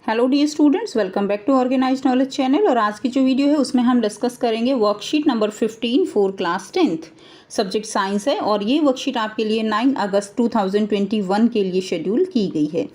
Hello dear students, welcome back to organised knowledge channel. और आज की जो वीडियो है उसमें हम डिस्कस करेंगे worksheet number 15 for class 10th, subject science है। और ये वर्कशीट आपके लिए 9 अगस्त 2021 के लिए शेड्यूल की गई है।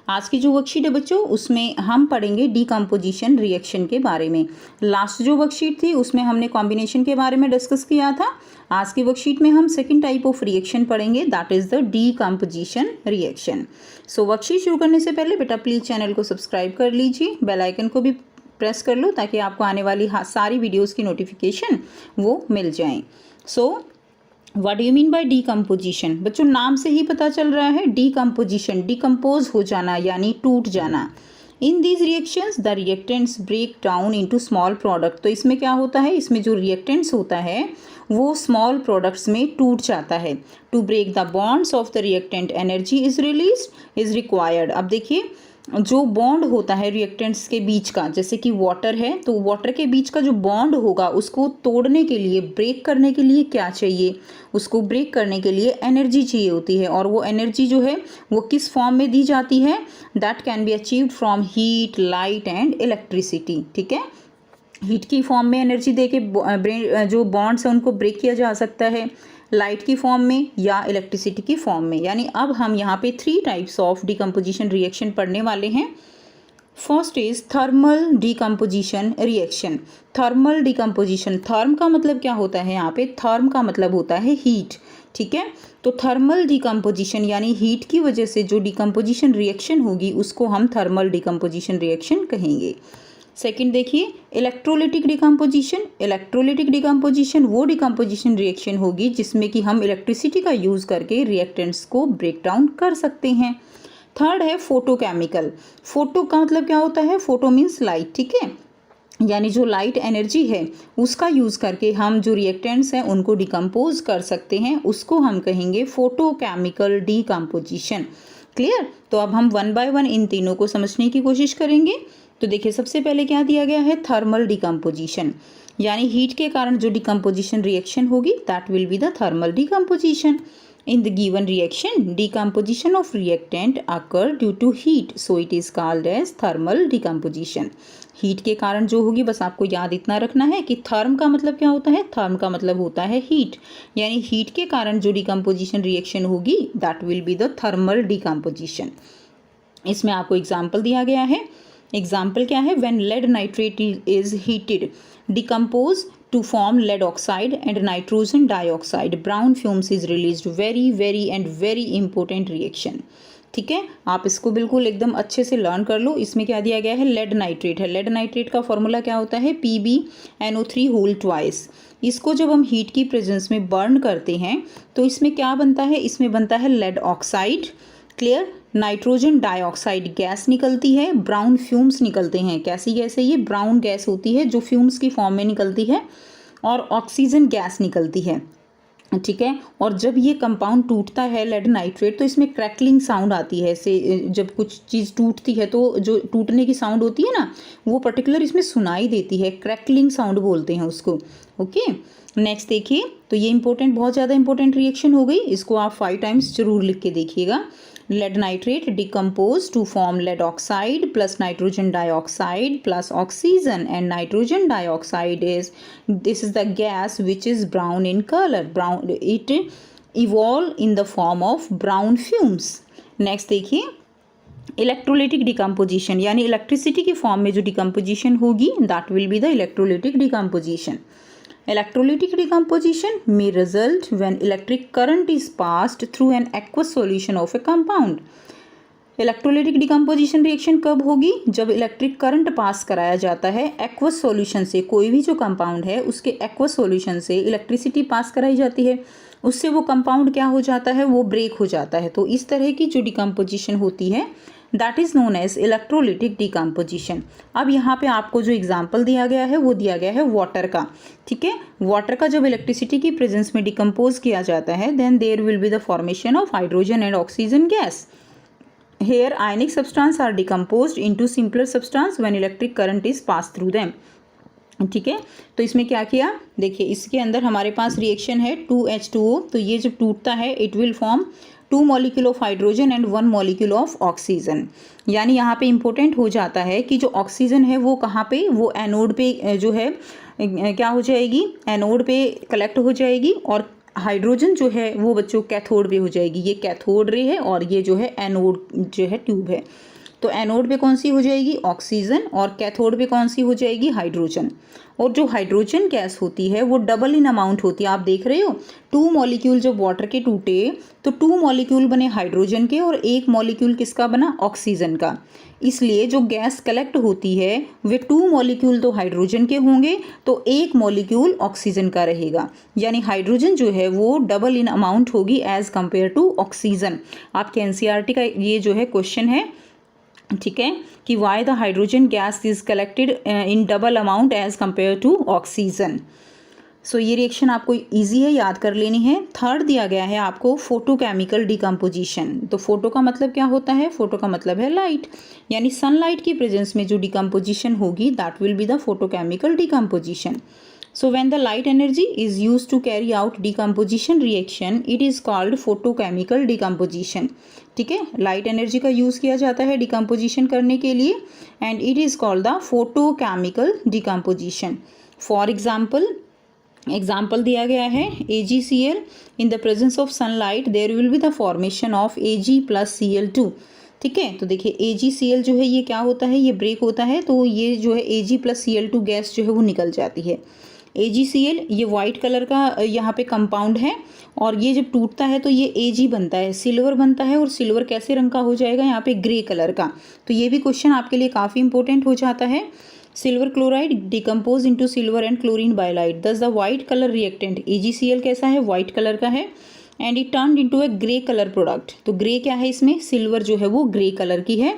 आज की जो वर्कशीट है बच्चों, उसमें हम पढ़ेंगे डीकम्पोजिशन रिएक्शन के बारे में। लास्ट जो वर्कशीट थी उसमें हमने कॉम्बिनेशन के बारे में डिस्कस किया था। आज की वर्कशीट में हम सेकंड टाइप ऑफ रिएक्शन पढ़ेंगे, that is the decomposition reaction. So worksheet शुरू करने से पहले बेटा प्लीज चैनल को सब्सक्राइब कर लीजिए, बेल आइकन को भी प्रेस कर लो ताकि आपको आने वाली सारी वीडियोस की नोटिफिकेशन वो मिल जाएं। So what do you mean by decomposition? बच्चों नाम से ही पता चल रहा है, डीकम्पोजिशन डिकम्पोज हो जाना यानी टूट जाना। In these reactions the reactants break down into small product. तो इसमें क्या होता है, इसमें जो रिएक्टेंट्स होता है वो स्मॉल प्रोडक्ट्स में टूट जाता है। To break the bonds of the reactant energy is released is required. अब देखिए, जो बॉन्ड होता है रिएक्टेंट्स के बीच का, जैसे कि वाटर है तो वाटर के बीच का जो बॉन्ड होगा उसको तोड़ने के लिए, ब्रेक करने के लिए क्या चाहिए, उसको ब्रेक करने के लिए एनर्जी चाहिए होती है। और वो एनर्जी जो है वो किस फॉर्म में दी जाती है? That can be achieved from heat, light and electricity. ठीक है, हीट की फॉर्म में एनर्जी देके जो बॉन्ड्स हैं उनको ब्रेक किया जा सकता है, लाइट की फॉर्म में या इलेक्ट्रिसिटी की फॉर्म में। यानी अब हम यहाँ पे 3 टाइप्स ऑफ डिकम्पोजिशन रिएक्शन पढ़ने वाले हैं। First is thermal decomposition reaction. Thermal decomposition, therm का मतलब क्या होता है यहाँ पे? थर्म का मतलब होता है हीट। ठीक है, तो थर्मल डिकम्पोजिशन यानी हीट की वजह से जो डिकम्पोजिशन रिएक्शन होगी उसको हम थर्मल डिकम्पोजिशन रिएक्शन कहेंगे। सेकंड देखिए, इलेक्ट्रोलिटिक डिकम्पोजिशन। इलेक्ट्रोलिटिक डिकम्पोजिशन वो डिकम्पोजिशन रिएक्शन होगी जिसमें कि हम इलेक्ट्रिसिटी का यूज़ करके रिएक्टेंट्स को ब्रेक डाउन कर सकते हैं। थर्ड है फोटोकेमिकल। फोटो का मतलब क्या होता है? Photo means light. ठीक है, यानी जो लाइट एनर्जी है उसका यूज़ करके हम जो रिएक्टेंट्स हैं उनको डिकम्पोज कर सकते हैं, उसको हम कहेंगे फोटोकेमिकल डिकम्पोजिशन। क्लियर? तो अब हम 1 बाय 1 इन तीनों को समझने की कोशिश करेंगे। तो देखिए, सबसे पहले क्या दिया गया है? थर्मल डिकम्पोजिशन, यानी हीट के कारण जो डिकम्पोजिशन रिएक्शन होगी that will be the thermal decomposition. In the given reaction decomposition of reactant occur due to heat, so it is called as thermal decomposition. Heat के कारण जो होगी, बस आपको याद इतना रखना है कि थर्म का मतलब क्या होता है? थर्म का मतलब होता है हीट, यानी हीट के कारण जो डिकम्पोजिशन रिएक्शन होगी that will be the thermal decomposition. इसमें आपको एग्जाम्पल दिया गया है। एग्जाम्पल क्या है? When lead nitrate is heated decompose to form lead oxide and nitrogen dioxide, brown fumes is released. Very very and very important reaction. ठीक है, आप इसको बिल्कुल एकदम अच्छे से लर्न कर लो। इसमें क्या दिया गया है? लेड नाइट्रेट है। लेड नाइट्रेट का फॉर्मूला क्या होता है? PbNO3 whole twice. इसको जब हम हीट की प्रेजेंस में बर्न करते हैं तो इसमें क्या बनता है? इसमें बनता है lead oxide. Clear? Nitrogen dioxide gas निकलती है, ब्राउन फ्यूम्स निकलते हैं। कैसी गैस है ये? ब्राउन गैस होती है जो फ्यूम्स की फॉर्म में निकलती है, और ऑक्सीजन गैस निकलती है। ठीक है, और जब ये कंपाउंड टूटता है लेड नाइट्रेट तो इसमें क्रैकलिंग साउंड आती है। ऐसे जब कुछ चीज़ टूटती है तो जो टूटने की साउंड होती है ना, वो पर्टिकुलर इसमें सुनाई देती है, क्रैकलिंग साउंड बोलते हैं उसको। ओके, नेक्स्ट देखिए, तो ये इंपॉर्टेंट, बहुत ज़्यादा इंपॉर्टेंट रिएक्शन हो गई। इसको आप 5 टाइम्स जरूर लिख के देखिएगा। lead nitrate decompose to form lead oxide plus nitrogen dioxide plus oxygen, and nitrogen dioxide is the gas which is brown in color. It evolve in the form of brown fumes. next देखिए, electrolytic decomposition, यानी electricity की form में जो decomposition होगी that will be the electrolytic decomposition. Electrolytic decomposition may result when electric current is passed through an aqueous solution of a compound. Electrolytic decomposition reaction कब होगी? जब electric current pass कराया जाता है एक्वस सॉल्यूशन से। कोई भी जो कंपाउंड है उसके एक्वस सॉल्यूशन से इलेक्ट्रिसिटी पास कराई जाती है, उससे वो कंपाउंड क्या हो जाता है? वो ब्रेक हो जाता है। तो इस तरह की जो डिकम्पोजिशन होती है that is known as electrolytic decomposition. अब यहाँ पे आपको जो एग्जाम्पल दिया गया है वो दिया गया है वाटर का। ठीक है, वाटर का जब इलेक्ट्रिसिटी की प्रेजेंस में डिकम्पोज किया जाता है then there will be the formation of hydrogen and oxygen gas. Here ionic substance are decomposed into simpler substance when electric current is passed through them. ठीक है, तो इसमें क्या किया? देखिए, इसके अंदर हमारे पास रिएक्शन है 2H2O। तो ये जब टूटता है it will form 2 molecule of hydrogen and 1 molecule of oxygen. यानी यहाँ पे इम्पोर्टेंट हो जाता है कि जो ऑक्सीजन है वो कहाँ पे, वो एनोड पे जो है क्या हो जाएगी, एनोड पे कलेक्ट हो जाएगी, और हाइड्रोजन जो है वो बच्चों कैथोड पे हो जाएगी। ये कैथोड रे है और ये जो है एनोड जो है ट्यूब है। तो एनोड पे कौन सी हो जाएगी, ऑक्सीजन, और कैथोड पे कौन सी हो जाएगी, हाइड्रोजन। और जो हाइड्रोजन गैस होती है वो डबल इन अमाउंट होती है। आप देख रहे हो 2 मॉलिक्यूल जब वाटर के टूटे तो 2 मॉलिक्यूल बने हाइड्रोजन के और 1 मॉलिक्यूल किसका बना, ऑक्सीजन का। इसलिए जो गैस कलेक्ट होती है वे 2 मॉलिक्यूल तो हाइड्रोजन के होंगे तो 1 मॉलिक्यूल ऑक्सीजन का रहेगा। यानी हाइड्रोजन जो है वो डबल इन अमाउंट होगी एज कंपेयर टू ऑक्सीजन। आपके एनसीईआरटी का ये जो है क्वेश्चन है, ठीक है, कि why the hydrogen gas is collected in double amount as compare to oxygen. So ये रिएक्शन आपको इजी है, याद कर लेनी है। थर्ड दिया गया है आपको फोटोकेमिकल डिकम्पोजिशन। तो फोटो का मतलब क्या होता है, फोटो का मतलब है लाइट, यानी सनलाइट की प्रेजेंस में जो डिकम्पोजिशन होगी that will be the photochemical decomposition. So when the light energy is used to carry out decomposition reaction, it is called photochemical decomposition. ठीक है, लाइट एनर्जी का यूज़ किया जाता है डिकम्पोजिशन करने के लिए and it is called the photochemical decomposition. For example दिया गया है AgCl in the presence of sunlight there will be the formation of Ag plus Cl2। ठीक है, तो देखिए AgCl जो है ये क्या होता है, ये ब्रेक होता है, तो ये जो है Ag प्लस Cl2 गैस जो है वो निकल जाती है। AgCl ये वाइट कलर का यहाँ पे कंपाउंड है और ये जब टूटता है तो ये Ag बनता है, सिल्वर बनता है, और सिल्वर कैसे रंग का हो जाएगा, यहाँ पे ग्रे कलर का। तो ये भी क्वेश्चन आपके लिए काफ़ी इंपॉर्टेंट हो जाता है। Silver chloride decompose into silver and chlorine by light, thus the white colour reactant AgCl कैसा है, वाइट कलर का है, and it turn into a grey colour product. तो ग्रे क्या है इसमें, सिल्वर जो है वो ग्रे कलर की है।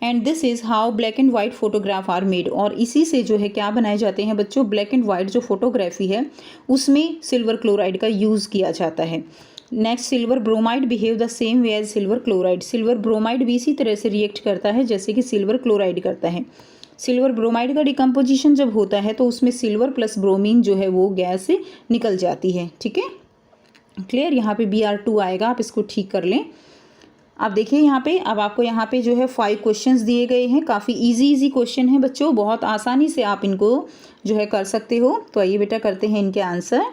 And this is how black and white photograph are made. और इसी से जो है क्या बनाए जाते हैं बच्चों, ब्लैक एंड वाइट जो फोटोग्राफी है उसमें सिल्वर क्लोराइड का यूज़ किया जाता है। Next, silver bromide behave the same way as silver chloride. Silver bromide भी इसी तरह से रिएक्ट करता है जैसे कि सिल्वर क्लोराइड करता है। सिल्वर ब्रोमाइड का डिकम्पोजिशन जब होता है तो उसमें सिल्वर प्लस ब्रोमीन जो है वो गैस निकल जाती है। ठीक है, क्लियर। यहाँ पे Br2 आएगा, आप इसको ठीक कर लें। अब देखिए यहाँ पे, अब आपको यहाँ पे जो है 5 क्वेश्चंस दिए गए हैं। काफ़ी इजी क्वेश्चन है बच्चों, बहुत आसानी से आप इनको जो है कर सकते हो। तो आइए बेटा करते हैं इनके आंसर।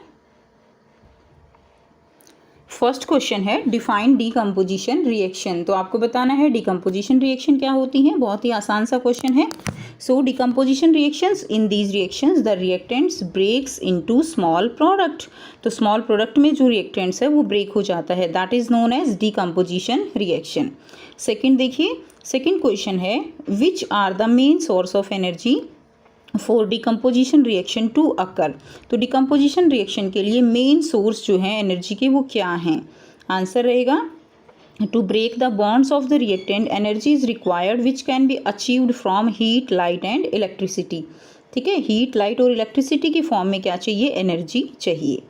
फर्स्ट क्वेश्चन है डिफाइन डिकम्पोजिशन रिएक्शन। तो आपको बताना है डिकम्पोजिशन रिएक्शन क्या होती है। बहुत ही आसान सा क्वेश्चन है। So decomposition reactions, in these reactions the reactants breaks into small product. तो स्मॉल प्रोडक्ट में जो रिएक्टेंट्स है वो ब्रेक हो जाता है, that is known as decomposition reaction. Second देखिए, सेकेंड क्वेश्चन है which are the main source of energy for decomposition reaction to occur. तो डिकम्पोजिशन रिएक्शन के लिए मेन सोर्स जो है एनर्जी के वो क्या हैं। आंसर रहेगा to break the bonds of the reactant energy is required which can be achieved from heat, light and electricity. ठीक है, हीट, लाइट और इलेक्ट्रिसिटी की फॉर्म में क्या चाहिए, एनर्जी चाहिए।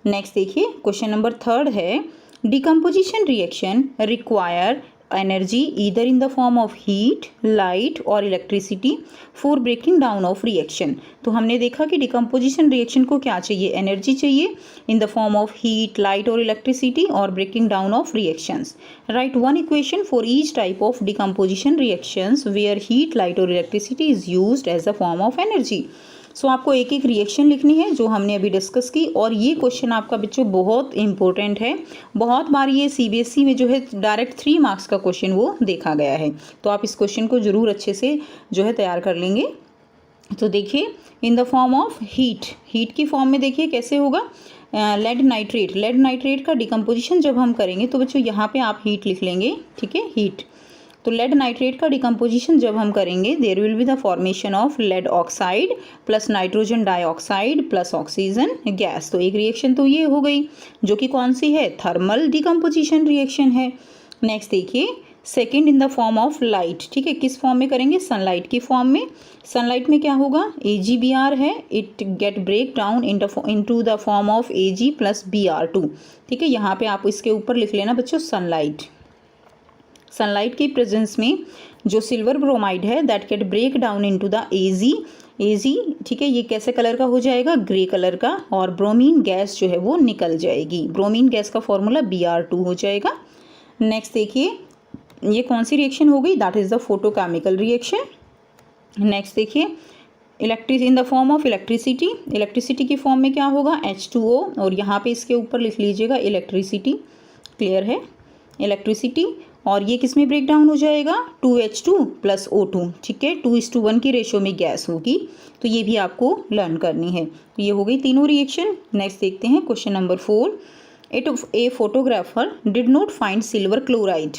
नेक्स्ट देखिए, क्वेश्चन नंबर 3 है decomposition reaction require energy either in the form of heat, light और electricity for breaking down of reaction। तो हमने देखा कि डिकम्पोजिशन रिएक्शन को क्या चाहिए, एनर्जी चाहिए in the form of heat, light और इलेक्ट्रिसिटी और breaking down of reactions. Right one equation for each type of decomposition reactions where heat, light और electricity is used as a form of energy. So आपको एक एक reaction लिखनी है जो हमने अभी डिस्कस की। और ये क्वेश्चन आपका बच्चों बहुत इंपॉर्टेंट है, बहुत बार ये CBSE में जो है डायरेक्ट 3 मार्क्स का क्वेश्चन वो देखा गया है। तो आप इस क्वेश्चन को ज़रूर अच्छे से जो है तैयार कर लेंगे। तो देखिए, in the form of heat, heat की फॉर्म में देखिए कैसे होगा, लेड नाइट्रेट। लेड नाइट्रेट का डिकम्पोजिशन जब हम करेंगे तो बच्चों यहाँ पे आप हीट लिख लेंगे। ठीक है, हीट। तो लेड नाइट्रेट का डिकम्पोजिशन जब हम करेंगे there will be the formation of lead oxide plus nitrogen dioxide plus oxygen gas. तो एक रिएक्शन तो ये हो गई जो कि कौन सी है, थर्मल डिकम्पोजिशन रिएक्शन है। नेक्स्ट देखिए, second in the form of light. ठीक है, किस फॉर्म में करेंगे, सनलाइट की फॉर्म में। सनलाइट में क्या होगा, AgBr है, it get break down into the form of Ag plus Br2। ठीक है, यहाँ पे आप इसके ऊपर लिख लेना बच्चों सनलाइट। सनलाइट की प्रेजेंस में जो सिल्वर ब्रोमाइड है that get break down into the Ag। ठीक है, ये कैसे कलर का हो जाएगा, ग्रे कलर का, और ब्रोमीन गैस जो है वो निकल जाएगी। ब्रोमीन गैस का फॉर्मूला Br2 हो जाएगा। नेक्स्ट देखिए ये कौन सी रिएक्शन हो गई, that is the photochemical reaction. Next देखिए in the form of electricity, electricity की फॉर्म में क्या होगा H2O, और यहाँ पे इसके ऊपर लिख लीजिएगा इलेक्ट्रिसिटी, क्लियर है, इलेक्ट्रिसिटी। और ये किस में ब्रेक डाउन हो जाएगा 2H2 + O2, ठीक है, 2:1 की रेशो में गैस होगी, तो ये भी आपको लर्न करनी है। तो ये हो गई तीनों रिएक्शन। नेक्स्ट देखते हैं question number 4, a photographer did not find silver chloride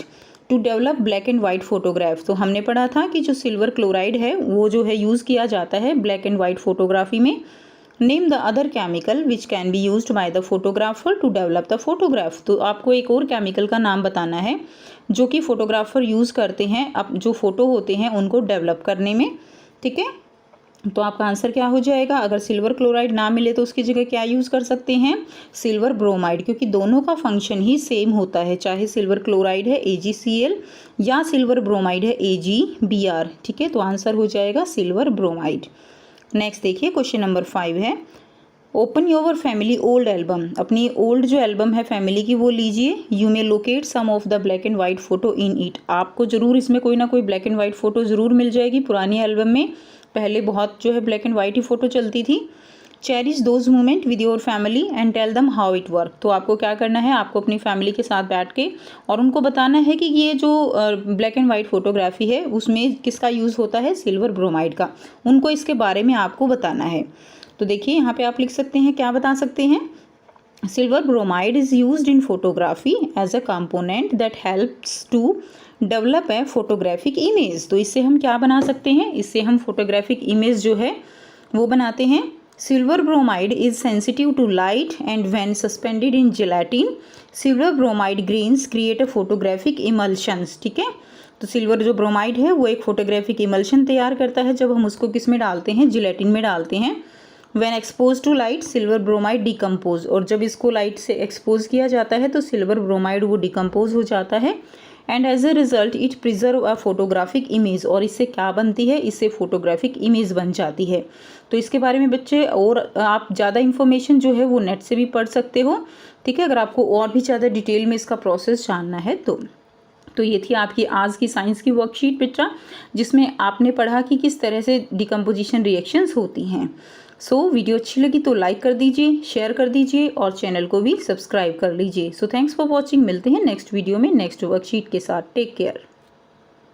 to develop black and white photograph. तो हमने पढ़ा था कि जो सिल्वर क्लोराइड है वो जो है यूज़ किया जाता है ब्लैक एंड वाइट फोटोग्राफी में। Name the other chemical which can be used by the photographer to develop the photograph. तो आपको एक और केमिकल का नाम बताना है जो कि फोटोग्राफर यूज़ करते हैं अब जो फ़ोटो होते हैं उनको डेवलप करने में, ठीक है। तो आपका आंसर क्या हो जाएगा, अगर सिल्वर क्लोराइड ना मिले तो उसकी जगह क्या यूज़ कर सकते हैं, सिल्वर ब्रोमाइड, क्योंकि दोनों का फंक्शन ही सेम होता है, चाहे सिल्वर क्लोराइड है AgCl या सिल्वर ब्रोमाइड है AgBr, ठीक है। तो आंसर हो जाएगा सिल्वर ब्रोमाइड। नेक्स्ट देखिए क्वेश्चन नंबर 5 है, open your family old album. अपनी ओल्ड जो एल्बम है फैमिली की वो लीजिए। You may locate some of the black and white photo in it. आपको ज़रूर इसमें कोई ना कोई ब्लैक एंड वाइट फ़ोटो ज़रूर मिल जाएगी पुरानी एल्बम में, पहले बहुत जो है ब्लैक एंड वाइट ही फ़ोटो चलती थी। Cherish those moment with your family and tell them how it work. तो आपको क्या करना है, आपको अपनी फैमिली के साथ बैठ के और उनको बताना है कि ये जो ब्लैक एंड वाइट फोटोग्राफी है उसमें किसका यूज़ होता है, सिल्वर ब्रोमाइड का। उनको इसके बारे में आपको बताना है। तो देखिए यहाँ पे आप लिख सकते हैं, क्या बता सकते हैं, silver bromide is used in photography as a component that helps to develop a photographic image. तो इससे हम क्या बना सकते हैं, इससे हम फोटोग्राफिक इमेज जो है वो बनाते हैं। Silver bromide is sensitive to light and when suspended in gelatin silver bromide grains create a photographic emulsions, ठीक है। तो सिल्वर जो ब्रोमाइड है वो एक फोटोग्राफिक इमल्शन तैयार करता है जब हम उसको किस में डालते हैं, जिलेटिन में डालते हैं। When expose to light silver bromide decompose, और जब इसको लाइट से एक्सपोज किया जाता है तो सिल्वर ब्रोमाइड वो डिकम्पोज हो जाता है। And as a result it preserve a photographic image, और इससे क्या बनती है, इससे फोटोग्राफिक इमेज बन जाती है। तो इसके बारे में बच्चे और आप ज़्यादा इन्फॉर्मेशन जो है वो नेट से भी पढ़ सकते हो, ठीक है, अगर आपको और भी ज़्यादा डिटेल में इसका प्रोसेस जानना है तो ये थी आपकी आज की साइंस की वर्कशीट बच्चा, जिसमें आपने पढ़ा कि किस तरह से डिकम्पोजिशन रिएक्शंस होती हैं। सो वीडियो अच्छी लगी तो लाइक कर दीजिए, शेयर कर दीजिए और चैनल को भी सब्सक्राइब कर लीजिए। सो थैंक्स फॉर वॉचिंग, मिलते हैं नेक्स्ट वीडियो में नेक्स्ट वर्कशीट के साथ। Take care.